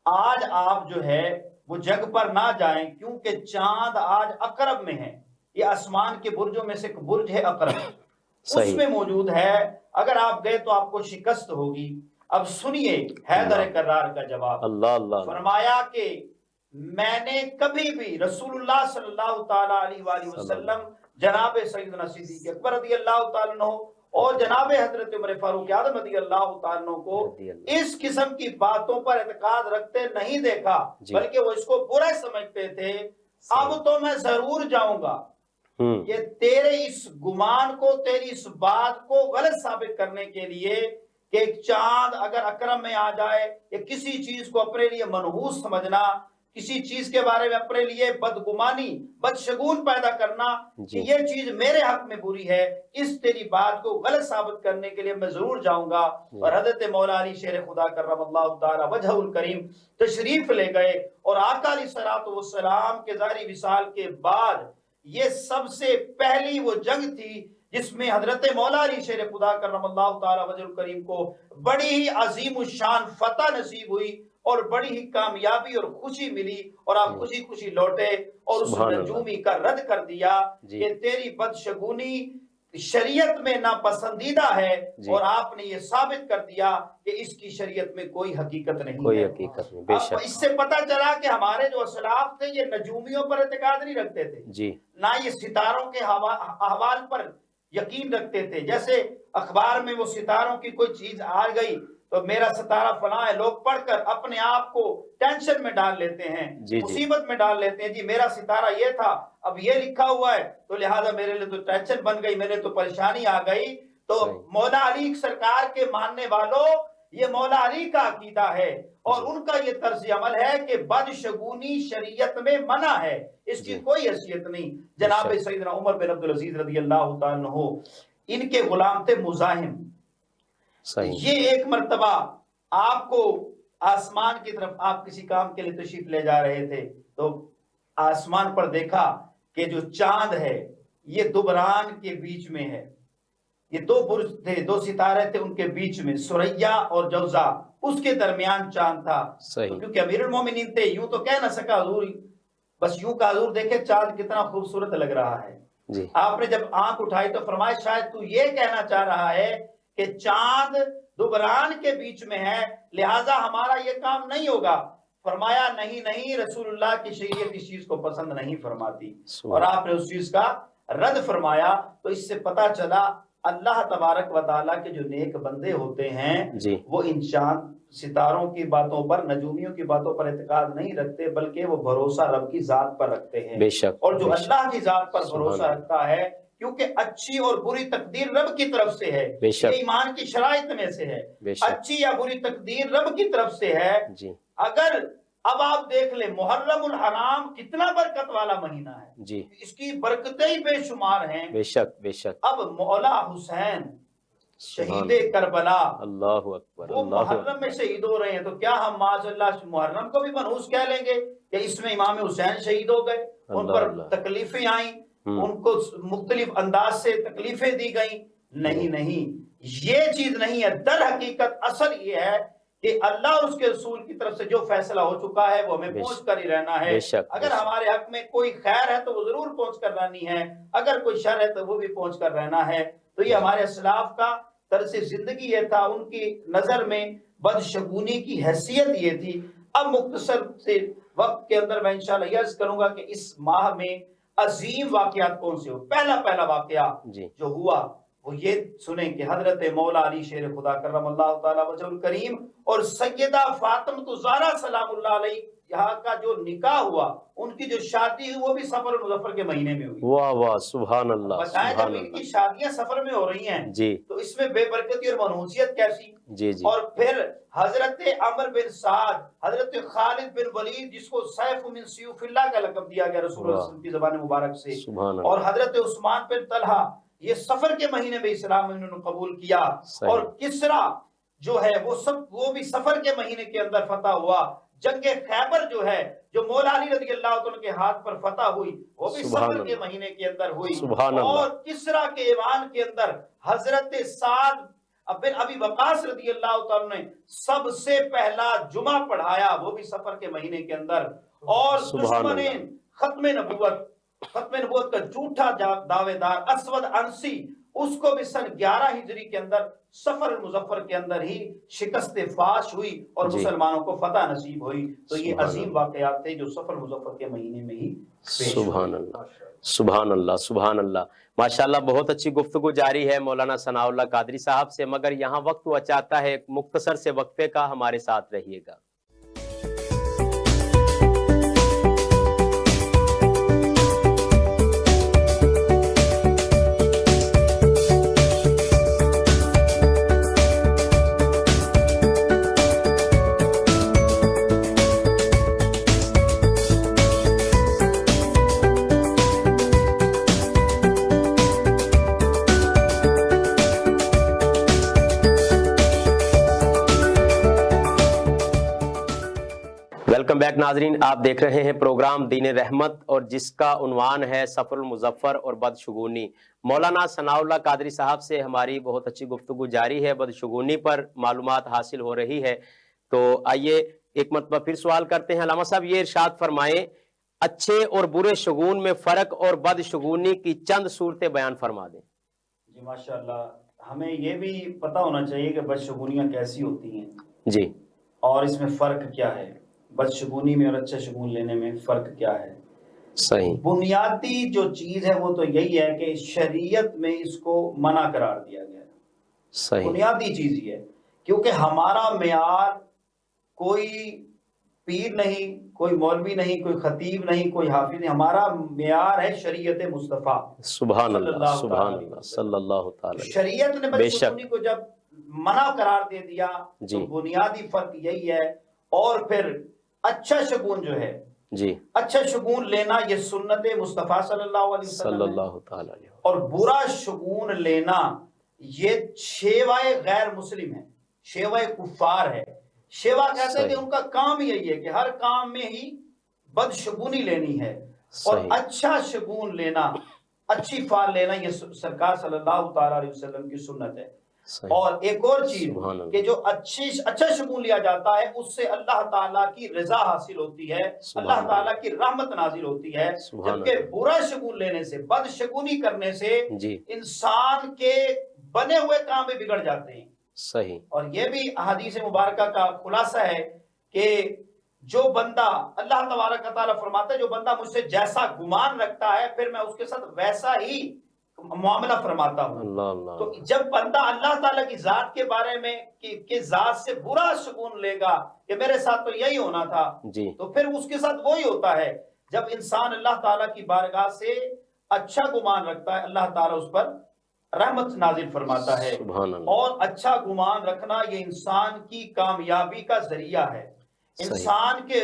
آج آپ جو ہے وہ جنگ پر نہ جائیں، کیونکہ چاند آج عقرب میں ہے، یہ آسمان کے برجوں میں سے ایک برج ہے عقرب، اس صحیح، میں موجود ہے، اگر آپ گئے تو آپ کو شکست ہوگی۔ اب سنیے حیدر کرار کا جواب۔ اللہ اللہ، فرمایا کہ میں نے کبھی بھی رسول اللہ صلی اللہ تعالیٰ علیہ وآلہ وسلم، جناب سیدنا صدیق اکبر رضی اللہ تعالیٰ عنہ اور جناب حضرت عمر فاروق اعظم رضی اللہ تعالیٰ عنہ کو اس قسم کی باتوں پر اعتقاد رکھتے نہیں دیکھا، بلکہ وہ اس کو برا سمجھتے تھے۔ اب تو میں ضرور جاؤں گا، یہ تیرے اس گمان کو، تیری اس بات کو غلط ثابت کرنے کے لیے کہ ایک چاند اگر اکرم میں آ جائے، یا کسی چیز کو اپنے لیے منحوس سمجھنا، کسی چیز کے بارے میں اپنے لیے بدگمانی، بدشگون پیدا کرنا کہ یہ چیز میرے حق میں بری ہے، اس تیری بات کو غلط ثابت کرنے کے لیے میں ضرور جاؤں گا۔ اور حضرت مولا علی شیر خدا کرم اللہ تعالی وجہ الکریم تشریف لے گئے، اور آقا علیہ الصلوۃ والسلام کے ظاہری وصال کے بعد یہ سب سے پہلی وہ جنگ تھی جس میں حضرت مولا علی شیر خدا کرم اللہ تعالی وجہ الکریم کو بڑی ہی عظیم الشان فتح نصیب ہوئی، اور بڑی ہی کامیابی اور خوشی ملی، اور آپ خوشی خوشی لوٹے، اور اس نجومی کا رد کر دیا کہ تیری بدشگونی شریعت میں ناپسندیدہ ہے، اور آپ نے یہ ثابت کر دیا کہ اس کی شریعت میں کوئی حقیقت نہیں کوئی ہے۔ حقیقت نہیں، بے شک، اس سے پتہ چلا کہ ہمارے جو اسلاف تھے یہ نجومیوں پر اعتقاد نہیں رکھتے تھے، جی نہ یہ ستاروں کے احوال پر یقین رکھتے تھے۔ جیسے اخبار میں وہ ستاروں کی کوئی چیز آ گئی تو میرا ستارہ فلاں ہے، لوگ پڑھ کر اپنے آپ کو ٹینشن میں ڈال لیتے ہیں، مصیبت میں ڈال لیتے ہیں، جی میرا ستارہ یہ تھا، اب یہ لکھا ہوا ہے تو لہٰذا میرے لیے تو ٹینشن بن گئی، میرے تو پریشانی آ گئی۔ تو مولا علی سرکار کے ماننے والوں، یہ مولا علی کا عقیدہ ہے، اور ان کا یہ طرز عمل ہے کہ بدشگونی شریعت میں منع ہے، اس کی کوئی حیثیت نہیں۔ جناب سیدنا عمر بن عبدالعزیز رضی اللہ تعالیٰ عنہ، ان کے غلام تھے مزاحم، یہ ایک مرتبہ آپ کو آسمان کی طرف، آپ کسی کام کے لیے تشریف لے جا رہے تھے، تو آسمان پر دیکھا کہ جو چاند ہے یہ دبران کے بیچ میں ہے، یہ دو برج تھے، دو ستارے تھے، ان کے بیچ میں سریا اور جوزا، اس کے درمیان چاند تھا۔ تو کیونکہ امیر المومنین تھے، یوں تو کہہ نہ سکا حضور، بس یوں کا حضور دیکھے چاند کتنا خوبصورت لگ رہا ہے۔ آپ نے جب آنکھ اٹھائی تو فرمایا شاید تو یہ کہنا چاہ رہا ہے کہ چاند دبران کے بیچ میں ہے، لہٰذا ہمارا یہ کام نہیں ہوگا۔ فرمایا نہیں نہیں، رسول اللہ کی شریعت اس چیز کو پسند نہیں فرماتی، اور آپ نے اس چیز کا رد فرمایا۔ تو اس سے پتا چلا اللہ تبارک و تعالیٰ کے جو نیک بندے ہوتے ہیں وہ ان چاند ستاروں کی باتوں پر، نجومیوں کی باتوں پر اعتقاد نہیں رکھتے، بلکہ وہ بھروسہ رب کی ذات پر رکھتے ہیں۔ اور جو اللہ کی ذات پر بھروسہ رکھتا ہے، کیونکہ اچھی اور بری تقدیر رب کی طرف سے ہے، یہ ایمان کی شرائط میں سے ہے، اچھی یا بری تقدیر رب کی طرف سے ہے۔ اگر اب آپ دیکھ لیں محرم الحرام کتنا برکت والا مہینہ ہے، اس کی برکتیں ہی بے شمار ہیں۔ بے شک بے شک، اب مولا حسین شہید کربلا، اللہ اکبر، وہ محرم میں شہید ہو رہے ہیں، تو کیا ہم معاذ اللہ محرم کو بھی منحوس کہہ لیں گے کہ اس میں امام حسین شہید ہو گئے، ان پر تکلیفیں آئیں، ان کو مختلف انداز سے تکلیفیں دی گئیں، نہیں، یہ چیز نہیں ہے۔ در حقیقت اصل یہ ہے کہ اللہ اور اس کے رسول کی طرف سے جو فیصلہ ہو چکا ہے وہ ہمیں پہنچ کر ہی رہنا ہے۔ اگر ہمارے حق میں کوئی خیر ہے تو وہ ضرور پہنچ کر رہنی ہے، اگر کوئی شر ہے تو وہ بھی پہنچ کر رہنا ہے۔ تو یہ ہمارے اسلاف کا طرز زندگی یہ تھا، ان کی نظر میں بدشگونی کی حیثیت یہ تھی۔ اب مختصر سے وقت کے اندر میں انشاءاللہ یہ عرض کروں گا کہ اس ماہ میں عظیم واقعات کون سے ہو۔ پہلا واقعہ جو ہوا وہ یہ سنیں کہ حضرت مولا علی شیر خدا کرم اللہ تعالی وجہ الکریم اور سیدہ فاطمہ الزہرا سلام اللہ علیہ یہاں کا جو نکاح ہوا، ان کی جو شادی ہوئی وہ بھی سفر المظفر کے مہینے میں ہوئی۔ واہ سبحان اللہ۔ بتائیں جب ان کی شادیاں سفر میں ہو رہی ہیں جی تو اس میں بے برکتی اور منحوسیت کیسی؟ جی اور پھر حضرت عمر بن سعد، حضرت خالد بن ولید جس کو سیف من سیوف اللہ کا لقب دیا گیا رسول اللہ صلی اللہ علیہ وسلم کی زبان مبارک سے، اور حضرت عثمان بن طلحہ، یہ سفر کے مہینے میں اسلام انہوں نے قبول کیا۔ اور کسرا جو ہے وہ بھی سفر کے مہینے کے اندر فتح ہوا۔ جنگ خیبر جو ہے جو مولا علی رضی اللہ عنہ کے ہاتھ پر فتح ہوئی وہ بھی سفر کے مہینے کے اندر ہوئی۔ اور کسرا کے ایوان کے اندر حضرت سعد بن ابی وقاص رضی اللہ عنہ نے سب سے پہلا جمعہ پڑھایا، وہ بھی سفر کے مہینے کے اندر۔ اور دشمن ختم نبوت کا جھوٹا دعوے دار اسود انسی، اس کو بھی سن 11 ہجری کے اندر سفر المظفر کے اندر ہی شکست فاش ہوئی اور مسلمانوں کو فتح نصیب ہوئی۔ تو یہ عظیم واقعات تھے جو سفر المظفر کے مہینے میں ہی پیش ہوئے۔ سبحان اللہ سبحان اللہ سبحان اللہ۔ ماشاءاللہ بہت اچھی گفتگو جاری ہے مولانا ثناء اللہ قادری صاحب سے، مگر یہاں وقت ہوا چاہتا ہے ایک مختصر سے وقفے کا، ہمارے ساتھ رہیے گا۔ ویلکم بیک ناظرین، آپ دیکھ رہے ہیں پروگرام دین رحمت اور جس کا عنوان ہے سفر المظفر اور بدشگونی۔ مولانا ثناء اللہ قادری صاحب سے ہماری بہت اچھی گفتگو جاری ہے، بدشگونی پر معلومات حاصل ہو رہی ہے۔ تو آئیے ایک مرتبہ پھر سوال کرتے ہیں، علامہ صاحب یہ ارشاد فرمائیں اچھے اور برے شگون میں فرق اور بدشگونی کی چند صورتیں بیان فرما دیں۔ جی ماشاءاللہ، ہمیں یہ بھی پتہ ہونا چاہیے کہ بدشگونیاں کیسی ہوتی ہیں جی، اور اس میں فرق کیا ہے، بدشگونی میں اور اچھا شگون لینے میں فرق کیا ہے۔ صحیح۔ بنیادی جو چیز ہے وہ تو یہی ہے کہ شریعت میں اس کو منع قرار دیا گیا ہے۔ صحیح، بنیادی چیز یہ ہے کیونکہ ہمارا معیار کوئی پیر نہیں، کوئی مولوی نہیں، کوئی خطیب نہیں، کوئی حافظ نہیں، ہمارا معیار ہے شریعت مصطفیٰ سبحان اللہ سبحان اللہ صلی اللہ تعالی۔ شریعت نے بدشگونی کو جب منع قرار دے دیا تو بنیادی فرق یہی ہے۔ اور پھر اچھا شگون جو ہے، جی اچھا شگون لینا یہ سنت مصطفیٰ صلی اللہ علیہ صلی وسلم اللہ تعالی علیہ۔ اور برا شگون لینا یہ شیوائے غیر مسلم ہے، شیوائے کفار ہے۔ شیوا کہتے ہیں کہ ان کا کام یہی ہے کہ ہر کام میں ہی بدشگونی لینی ہے، اور اچھا شگون لینا، اچھی فال لینا یہ سرکار صلی اللہ تعالی علیہ وسلم کی سنت ہے۔ اور ایک اور چیز کہ جو اچھا شگون لیا جاتا ہے اس سے اللہ تعالیٰ کی رضا حاصل ہوتی ہے، اللہ تعالیٰ کی رحمت نازل ہوتی ہے، جبکہ برا شگون لینے سے، بد شگونی کرنے سے انسان کے بنے ہوئے کام بھی بگڑ جاتے ہیں۔ صحیح۔ اور یہ بھی احادیث مبارکہ کا خلاصہ ہے کہ جو بندہ، اللہ تبارک و تعالیٰ فرماتا ہے جو بندہ مجھ سے جیسا گمان رکھتا ہے پھر میں اس کے ساتھ ویسا ہی معاملہ فرماتا ہوں۔ اللہ اللہ۔ تو جب بندہ اللہ تعالیٰ کی ذات کے بارے میں کہ ذات سے برا شگون لے گا کہ میرے ساتھ تو یہی ہونا تھا، تو پھر اس کے ساتھ وہی ہوتا ہے۔ جب انسان اللہ تعالیٰ کی بارگاہ سے اچھا گمان رکھتا ہے اللہ تعالیٰ اس پر رحمت نازل فرماتا ہے۔ اور اچھا گمان رکھنا یہ انسان کی کامیابی کا ذریعہ ہے، انسان کے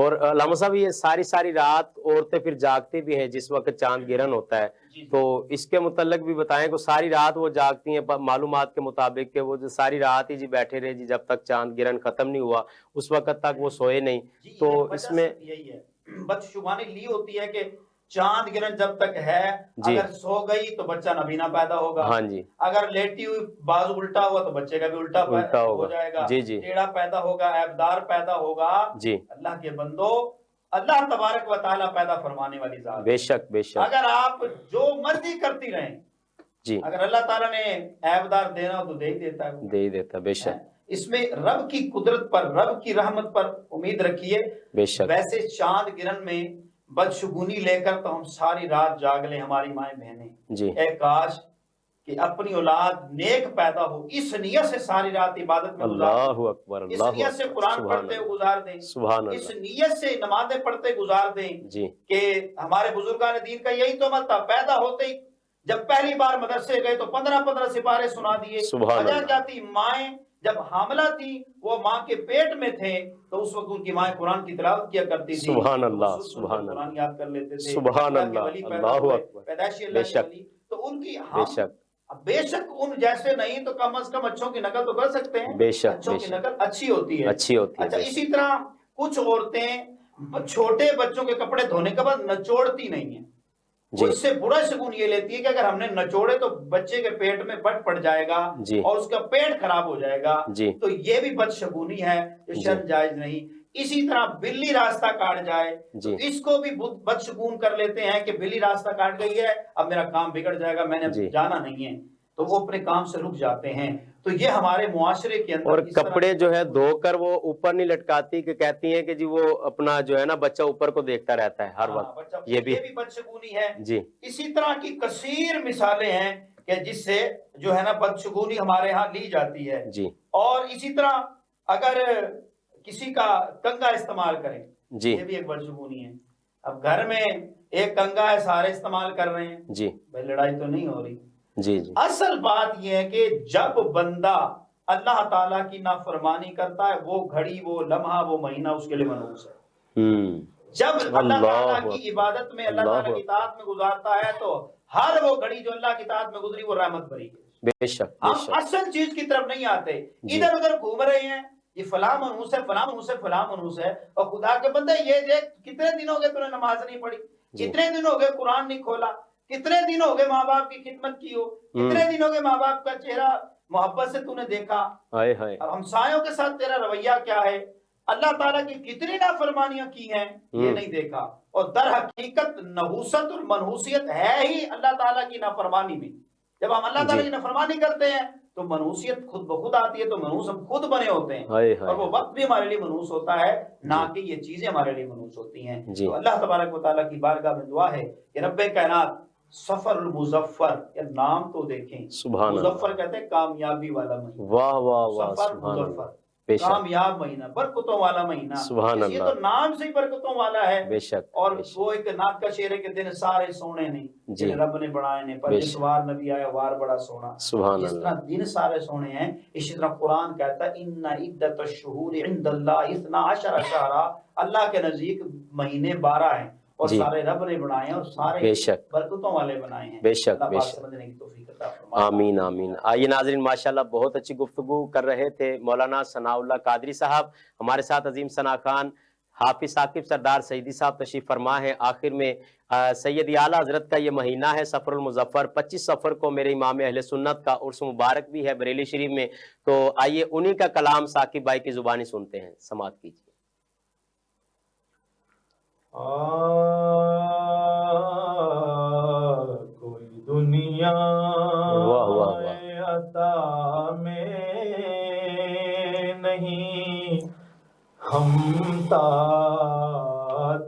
اور علامہ صاحب یہ ساری رات عورتیں پھر جاگتی بھی ہیں جس وقت چاند گرہن ہوتا ہے، جی تو اس کے متعلق بھی بتائیں کہ ساری رات وہ جاگتی ہیں معلومات کے مطابق کہ وہ جو ساری رات ہی جی بیٹھے رہے جی جب تک چاند گرہن ختم نہیں ہوا اس وقت تک وہ سوئے نہیں، جی تو ایک اس وجہ میں صرف یہی ہے، بدشگونی لی ہوتی ہے کہ چاند گرہن جب تک ہے جی اگر سو گئی تو بچہ نابینا پیدا ہوگا، ہاں جی اگر لیٹی ہوئی بازو الٹا ہوا تو بچے کا بھی الٹا الٹا ہو ہوگا، جائے گا، جی جی ٹیڑھا پیدا ہوگا، عیبدار پیدا ہوگا۔ جی اللہ کے بندو، اللہ تبارک و تعالیٰ پیدا فرمانے والی ذات بے ہے، شک بے شک اگر آپ جو مرضی کرتی رہیں، جی اگر اللہ تعالیٰ نے عیبدار دینا ہو تو دے ہی دیتا ہے وہ۔ دے ہی دیتا بے شک اس میں رب کی قدرت پر، رب کی رحمت پر امید رکھیے۔ بے شک ویسے چاند گرہن میں بدشگونی لے کر تو ہم ساری رات جاگ لیں ہماری مائیں بہنیں، جی اے کاش کہ اپنی اولاد نیک پیدا ہو، اس نیت سے ساری رات عبادت میں گزار اللہ دیں، اکبر اس اللہ نیت سے اکبر قرآن سبحان پڑھتے ہوئے اللہ گزار دیں، سبحان اس اللہ نیت سے نمازیں پڑھتے گزار دیں جی کہ ہمارے بزرگان دین کا یہی تو عمل تھا، پیدا ہوتے ہی جب پہلی بار مدرسے گئے تو 15 سپارے سنا دیے۔ سبحان وجہ کیا اللہ تھی؟ مائیں جب حاملہ تھی، وہ ماں کے پیٹ میں تھے تو اس وقت ان کی مائیں قرآن کی تلاوت کیا کرتی تھی، سبحان تو وہ اللہ سن سن کر سبحان قرآن اللہ یاد کر لیتے تھے۔ سبحان اللہ کے اللہ ولی پیدا اللہ ہوئے، اکبر پیدائشی بے اللہ کے شک ولی، تو ان کی بے ہم شک بے شک ان جیسے نہیں تو کم از کم اچھوں کی نقل تو کر سکتے ہیں، بے شک اچھوں بے کی شک نقل اچھی ہوتی ہے۔ اچھی ہوتی ہے اچھا بے اسی شک طرح کچھ عورتیں چھوٹے بچوں کے کپڑے دھونے کے بعد نچوڑتی نہیں ہیں، وہ جی اس سے برا شگون یہ لیتی ہے کہ اگر ہم نے نچوڑے تو بچے کے پیٹ میں بٹ پڑ جائے گا جی اور اس کا پیٹ خراب ہو جائے گا، جی تو یہ بھی بدشگونی ہے جو جی شرع جائز نہیں۔ اسی طرح بلی راستہ کاٹ جائے تو جی اس کو بھی بدشگون کر لیتے ہیں کہ بلی راستہ کاٹ گئی ہے اب میرا کام بگڑ جائے گا، میں نے جی جانا نہیں ہے، تو وہ اپنے کام سے رک جاتے ہیں۔ تو یہ ہمارے معاشرے کے اور اندر اس طرح کپڑے جو ہے دھو کر وہ اوپر نہیں لٹکاتی کہ کہتی ہیں کہ جی وہ اپنا جو ہے نا بچہ اوپر کو دیکھتا رہتا ہے ہر وقت، بچہ، یہ یہ بھی بدشگونی ہے۔ جی اسی طرح کی کثیر مثالیں ہیں کہ جس سے جو ہے نا بدشگونی ہمارے ہاں لی جاتی ہے۔ جی اور اسی طرح اگر کسی کا کنگا استعمال کریں، جی یہ بھی ایک بدشگونی ہے۔ اب گھر میں ایک کنگا ہے، سارے استعمال کر رہے ہیں، جی بھائی لڑائی تو نہیں ہو رہی۔ جی جی اصل بات یہ ہے کہ جب بندہ اللہ تعالیٰ کی نافرمانی کرتا ہے، وہ گھڑی، وہ لمحہ، وہ مہینہ اس کے لیے منحوس ہے۔ جب اللہ تعالیٰ اللہ کی عبادت میں، اللہ اللہ تعالیٰ کی اطاعت میں گزارتا ہے تو ہر وہ گھڑی جو اللہ کی اطاعت میں گزری وہ رحمت بھری ہے۔ بے شک بے ہم شک اصل چیز کی طرف نہیں آتے، جی ادھر ادھر گھوم رہے ہیں، یہ فلاں منحوس ہے، فلاں منحوس ہے، فلاں منحوس ہے، اور خدا کے بندے یہ دیکھ کتنے دن ہو گئے تو نے نماز نہیں پڑھی، جی کتنے دن ہو گئے قرآن نہیں کھولا، کتنے دن ہو گئے ماں باپ کی خدمت کی ہو، کتنے دن ہو گئے ماں باپ کا چہرہ محبت سے تو نے دیکھا، ہائے ہائے اب ہمسایوں کے ساتھ تیرا رویہ کیا ہے، اللہ تعالیٰ کی کتنی نافرمانیاں کی ہیں یہ نہیں دیکھا۔ اور در حقیقت نحوست اور منحوسیت ہے ہی اللہ تعالیٰ کی نافرمانی میں۔ جب ہم اللہ جی تعالیٰ کی نافرمانی کرتے ہیں تو منحوسیت خود بخود آتی ہے، تو منحوس ہم خود بنے ہوتے ہیں، ہائے اور وہ ہائے وقت بھی ہمارے لیے منحوس ہوتا ہے، نہ جی کہ یہ چیزیں ہمارے لیے منحوس ہوتی ہیں۔ جی تو اللہ تبارک و تعالیٰ کی بارگاہ میں دعا ہے کہ رب کائنات سفر المظفر، یا نام تو دیکھیں، سبحان مظفر اللہ کہتے ہیں کامیابی والا مہینہ، واہ واہ واہ سفر سبحان اللہ مظفر، بے شک کامیاب مہینہ، برکتوں والا مہینہ، سبحان اس لیے تو اللہ نام سے ہی برکتوں والا ہے۔ بے شک اور بے شک وہ ایک نعت کا شعر ہے کہ دن سارے سونے نہیں جی جن رب نے بنائے نے، پر بے جس شک وار نبی آیا وار بڑا سونا۔ سبحان جس طرح اللہ دن سارے سونے ہیں، اسی طرح قرآن کہتا ہے ان عدت الشہور عند اللہ 12 شہرا، اللہ کے نزدیک مہینے 12 ہیں، اور جی سارے رب نے بنائے ہیں، اور سارے بے شک برکتوں والے بنائے ہیں۔ بے شک اللہ بے پاک شک سمجھنے کی توفیق عطا فرمائے۔ آمین آمین۔ آئیے ناظرین، ماشاءاللہ بہت اچھی گفتگو کر رہے تھے مولانا ثناء اللہ قادری صاحب، ہمارے ساتھ عظیم ثنا خان حافظ ثاقب سردار سعیدی صاحب تشریف فرما ہے۔ آخر میں سید اعلیٰ حضرت کا یہ مہینہ ہے سفر المظفر، 25 سفر کو میرے امام اہل سنت کا عرس مبارک بھی ہے بریلی شریف میں، تو آئیے انہی کا کلام ثاقب بھائی کی زبانی سنتے ہیں، سماعت کیجیے۔ کوئی دنیا واہ واہ واہ عطا میں نہیں ہمتا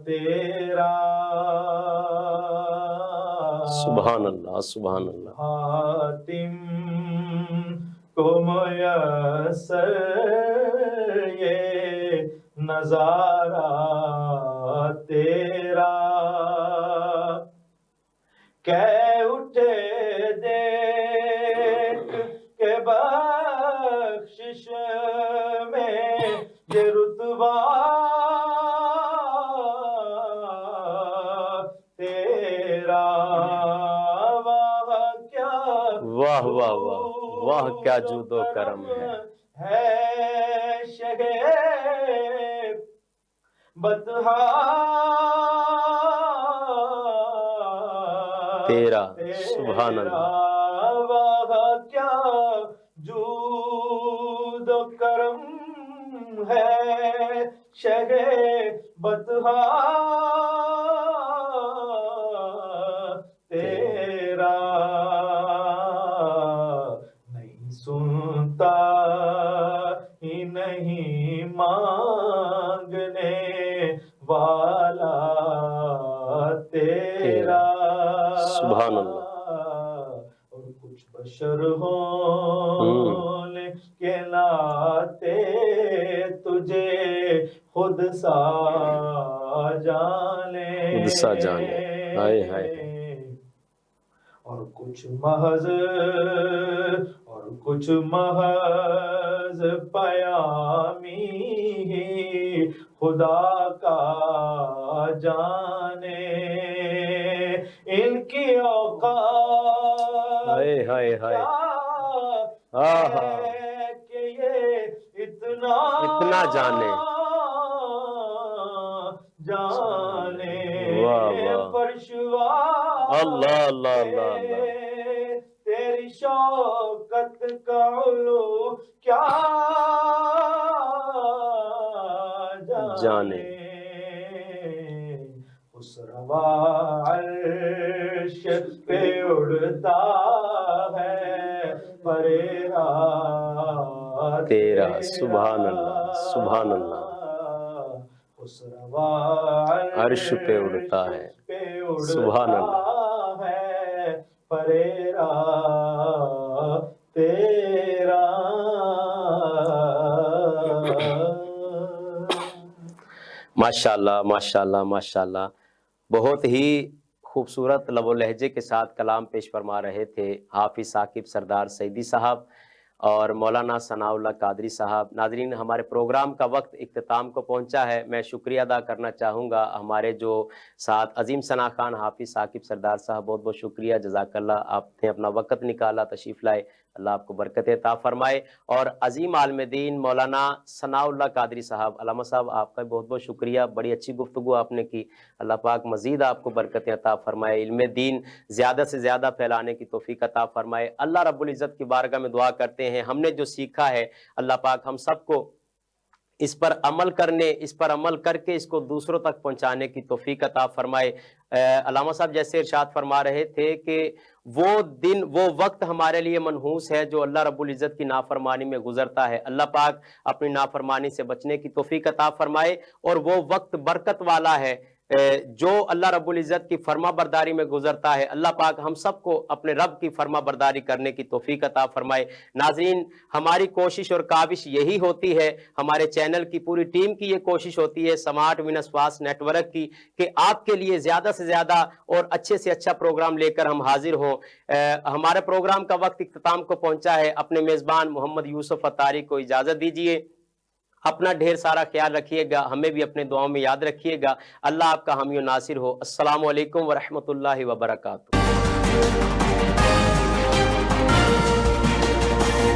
تیرا، سبحان اللہ سبحان اللہ حاتم کو میسر یہ نظارہ تیرا، کہ اٹھے دیکھ کے بخشش میں یہ رتبہ واہ واہ واہ کیا جود و کرم ہے شگے بطحا تیرا سبحان اللہ واہ کیا جود و کرم ہے شگے بطحا تیرا نہیں سنتا ہی نہیں مانگنے والا تیرا سبحان اللہ اور کچھ بشر ہوں کے ناتے تجھے خود سا جانے خود سا جانے ہائے ہائے اور کچھ محض پیامی ہی خدا کا جانے ان کی اوقات ہائے ہائے ہائے ہے کہ یہ اتنا جانے واہ واہ فرشوا اللہ اللہ اللہ اللہ تیری شوکت کا علو کیا جانے اس روا عرش پہ اڑتا ہے پریرا تیرا سبحان اللہ سبحان اللہ اس روا عرش پہ اڑتا ہے سبحان اللہ ہے پریرا تیرا ماشاءاللہ ماشاءاللہ ماشاءاللہ بہت ہی خوبصورت لب و لہجے کے ساتھ کلام پیش فرما رہے تھے حافظ ثاقب سردار سعیدی صاحب اور مولانا ثناء اللہ قادری صاحب۔ ناظرین ہمارے پروگرام کا وقت اختتام کو پہنچا ہے، میں شکریہ ادا کرنا چاہوں گا ہمارے جو ساتھ عظیم ثنا خان حافظ ثاقب سردار صاحب، بہت بہت شکریہ، جزاک اللہ، آپ نے اپنا وقت نکالا، تشریف لائے، اللہ آپ کو برکت عطا فرمائے۔ اور عظیم عالم دین مولانا ثناء اللہ قادری صاحب، علامہ صاحب آپ کا بہت بہت شکریہ، بڑی اچھی گفتگو آپ نے کی، اللہ پاک مزید آپ کو برکت عطا فرمائے، علم دین زیادہ سے زیادہ پھیلانے کی توفیق عطا فرمائے۔ اللہ رب العزت کی بارگاہ میں دعا کرتے ہیں ہم نے جو سیکھا ہے اللہ پاک ہم سب کو اس پر عمل کر کے اس کو دوسروں تک پہنچانے کی توفیق عطا فرمائے۔ علامہ صاحب جیسے ارشاد فرما رہے تھے کہ وہ دن وہ وقت ہمارے لیے منحوس ہے جو اللہ رب العزت کی نافرمانی میں گزرتا ہے، اللہ پاک اپنی نافرمانی سے بچنے کی توفیق عطا فرمائے، اور وہ وقت برکت والا ہے جو اللہ رب العزت کی فرما برداری میں گزرتا ہے، اللہ پاک ہم سب کو اپنے رب کی فرما برداری کرنے کی توفیق عطا فرمائے۔ ناظرین ہماری کوشش اور کاوش یہی ہوتی ہے، ہمارے چینل کی پوری ٹیم کی یہ کوشش ہوتی ہے، smart ones fast network کی، کہ آپ کے لیے زیادہ سے زیادہ اور اچھے سے اچھا پروگرام لے کر ہم حاضر ہوں۔ ہمارے پروگرام کا وقت اختتام کو پہنچا ہے، اپنے میزبان محمد یوسف اتاری کو اجازت دیجیے، اپنا ڈھیر سارا خیال رکھیے گا، ہمیں بھی اپنے دعاؤں میں یاد رکھیے گا، اللہ آپ کا حامی و ناصر ہو۔ السلام علیکم ورحمۃ اللہ وبرکاتہ۔